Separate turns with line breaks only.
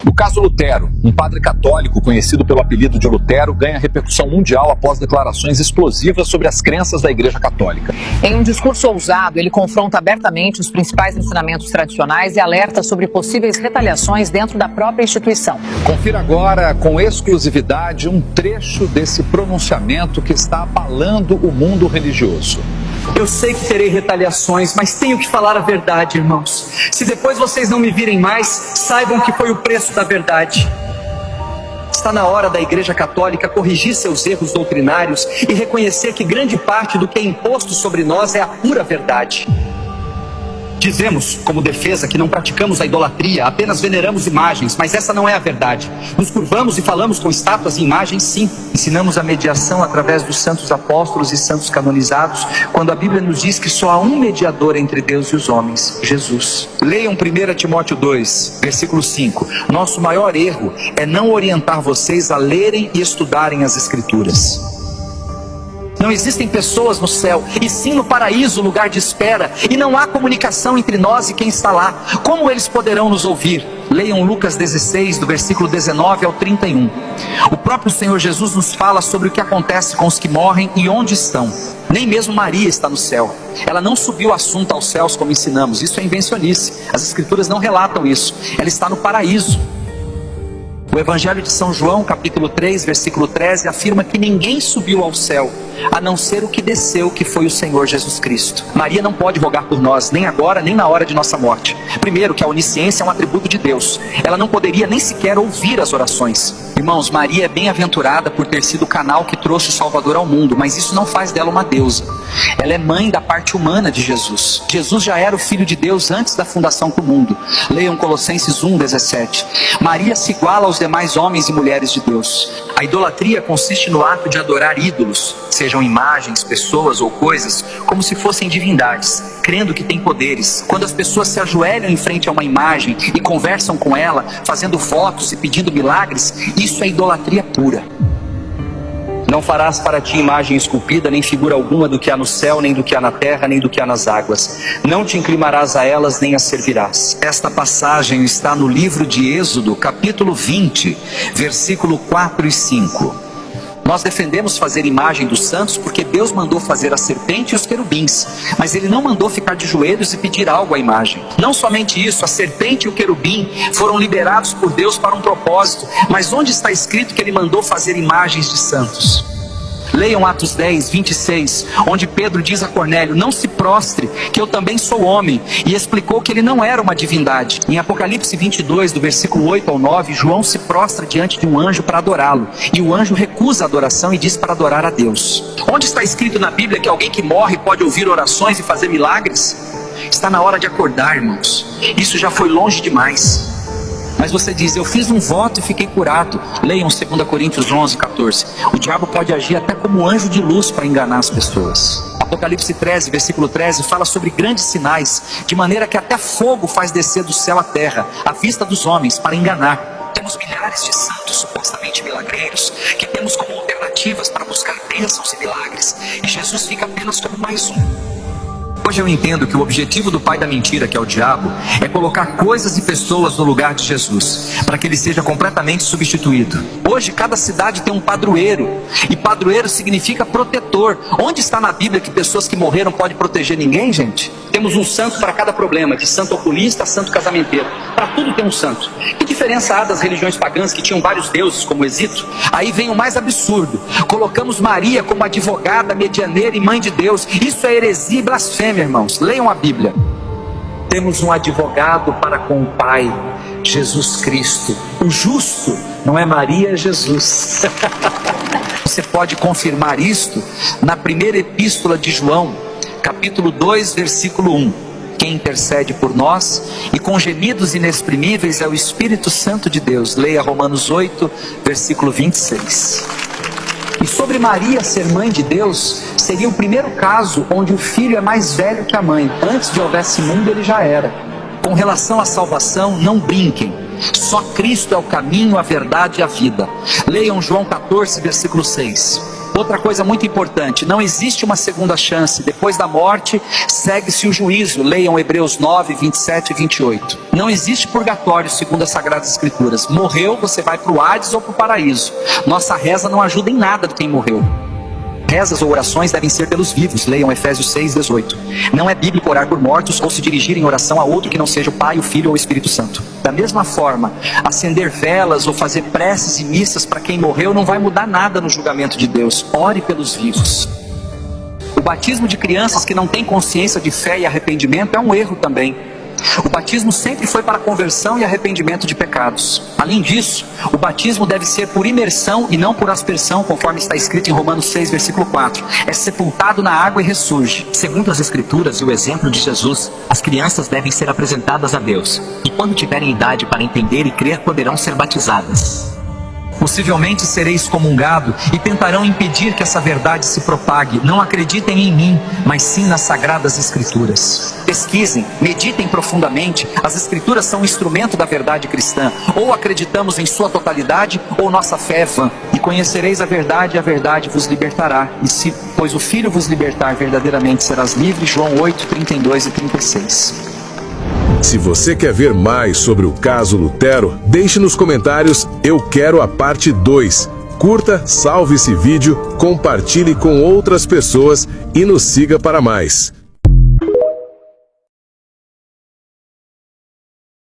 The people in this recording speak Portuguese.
O caso Lutero, um padre católico conhecido pelo apelido de Lutero, ganha repercussão mundial após declarações explosivas sobre as crenças da Igreja Católica.
Em um discurso ousado, ele confronta abertamente os principais ensinamentos tradicionais e alerta sobre possíveis retaliações dentro da própria instituição.
Confira agora, com exclusividade, um trecho desse pronunciamento que está abalando o mundo religioso.
Eu sei que terei retaliações, mas tenho que falar a verdade, irmãos. Se depois vocês não me virem mais, saibam que foi o preço da verdade. Está na hora da Igreja Católica corrigir seus erros doutrinários e reconhecer que grande parte do que é imposto sobre nós é a pura verdade. Dizemos, como defesa, que não praticamos a idolatria, apenas veneramos imagens, mas essa não é a verdade. Nos curvamos e falamos com estátuas e imagens, sim. Ensinamos a mediação através dos santos apóstolos e santos canonizados, quando a Bíblia nos diz que só há um mediador entre Deus e os homens, Jesus. Leiam 1 Timóteo 2, versículo 5. Nosso maior erro é não orientar vocês a lerem e estudarem as Escrituras. Não existem pessoas no céu, e sim no paraíso, lugar de espera, e não há comunicação entre nós e quem está lá. Como eles poderão nos ouvir? Leiam Lucas 16, do versículo 19 ao 31. O próprio Senhor Jesus nos fala sobre o que acontece com os que morrem e onde estão. Nem mesmo Maria está no céu. Ela não subiu o assunto aos céus como ensinamos. Isso é invencionice. As Escrituras não relatam isso. Ela está no paraíso. O Evangelho de São João, capítulo 3, versículo 13, afirma que ninguém subiu ao céu, a não ser o que desceu, que foi o Senhor Jesus Cristo. Maria não pode rogar por nós, nem agora, nem na hora de nossa morte. Primeiro, que a onisciência é um atributo de Deus. Ela não poderia nem sequer ouvir as orações. Irmãos, Maria é bem-aventurada por ter sido o canal que trouxe o Salvador ao mundo, mas isso não faz dela uma deusa. Ela é mãe da parte humana de Jesus. Jesus já era o Filho de Deus antes da fundação do mundo. Leiam Colossenses 1, 17. Maria se iguala aos demais homens e mulheres de Deus. A idolatria consiste no ato de adorar ídolos, sejam imagens, pessoas ou coisas, como se fossem divindades, crendo que têm poderes. Quando as pessoas se ajoelham em frente a uma imagem e conversam com ela, fazendo votos e pedindo milagres, isso é idolatria pura. Não farás para ti imagem esculpida, nem figura alguma do que há no céu, nem do que há na terra, nem do que há nas águas. Não te inclinarás a elas, nem as servirás. Esta passagem está no livro de Êxodo, capítulo 20, versículo 4 e 5. Nós defendemos fazer imagem dos santos porque Deus mandou fazer a serpente e os querubins, mas Ele não mandou ficar de joelhos e pedir algo à imagem. Não somente isso, a serpente e o querubim foram liberados por Deus para um propósito, mas onde está escrito que Ele mandou fazer imagens de santos? Leiam Atos 10, 26, onde Pedro diz a Cornélio: não se prostre, que eu também sou homem, e explicou que ele não era uma divindade. Em Apocalipse 22, do versículo 8 ao 9, João se prostra diante de um anjo para adorá-lo, e o anjo recusa a adoração e diz para adorar a Deus. Onde está escrito na Bíblia que alguém que morre pode ouvir orações e fazer milagres? Está na hora de acordar, irmãos. Isso já foi longe demais. Mas você diz: eu fiz um voto e fiquei curado. Leiam 2 Coríntios 11, 14. O diabo pode agir até como anjo de luz para enganar as pessoas. Apocalipse 13, versículo 13, fala sobre grandes sinais, de maneira que até fogo faz descer do céu à terra, à vista dos homens, para enganar. Temos milhares de santos supostamente milagreiros, que temos como alternativas para buscar bênçãos e milagres, e Jesus fica apenas como mais um. Hoje eu entendo que o objetivo do pai da mentira, que é o diabo, é colocar coisas e pessoas no lugar de Jesus, para que ele seja completamente substituído. Hoje cada cidade tem um padroeiro, e padroeiro significa protetor. Onde está na Bíblia que pessoas que morreram podem proteger ninguém, gente? Temos um santo para cada problema, de santo oculista a santo casamenteiro. Para tudo tem um santo. Que diferença há das religiões pagãs que tinham vários deuses, como o Egito? Aí vem o mais absurdo: colocamos Maria como advogada, medianeira e mãe de Deus. Isso é heresia e blasfêmia, irmãos. Leiam a Bíblia. Temos um advogado para com o Pai, Jesus Cristo, o justo. Não é Maria, é Jesus. Você pode confirmar isto na primeira epístola de João, capítulo 2, versículo 1. Quem intercede por nós, e com gemidos inexprimíveis, é o Espírito Santo de Deus. Leia Romanos 8, versículo 26. E sobre Maria ser mãe de Deus, seria o primeiro caso onde o filho é mais velho que a mãe. Antes de houvesse mundo, ele já era. Com relação à salvação, não brinquem. Só Cristo é o caminho, a verdade e a vida. Leiam João 14, versículo 6. Outra coisa muito importante, não existe uma segunda chance. Depois da morte, segue-se o juízo. Leiam Hebreus 9, 27 e 28. Não existe purgatório segundo as Sagradas Escrituras. Morreu, você vai para o Hades ou para o paraíso. Nossa reza não ajuda em nada de quem morreu. Rezas ou orações devem ser pelos vivos. Leiam Efésios 6, 18. Não é bíblico orar por mortos ou se dirigir em oração a outro que não seja o Pai, o Filho ou o Espírito Santo. Da mesma forma, acender velas ou fazer preces e missas para quem morreu não vai mudar nada no julgamento de Deus. Ore pelos vivos. O batismo de crianças que não têm consciência de fé e arrependimento é um erro também. O batismo sempre foi para conversão e arrependimento de pecados. Além disso, o batismo deve ser por imersão e não por aspersão, conforme está escrito em Romanos 6, versículo 4. É sepultado na água e ressurge.
Segundo as Escrituras e o exemplo de Jesus, as crianças devem ser apresentadas a Deus. E quando tiverem idade para entender e crer, poderão ser batizadas.
Possivelmente serei excomungado e tentarão impedir que essa verdade se propague. Não acreditem em mim, mas sim nas Sagradas Escrituras. Pesquisem, meditem profundamente. As Escrituras são um instrumento da verdade cristã. Ou acreditamos em sua totalidade, ou nossa fé é vã. E conhecereis a verdade vos libertará. E se, pois o Filho vos libertar, verdadeiramente serás livre. João 8, 32 e 36.
Se você quer ver mais sobre o caso Lutero, deixe nos comentários "Eu quero a parte 2". Curta, salve esse vídeo, compartilhe com outras pessoas e nos siga para mais.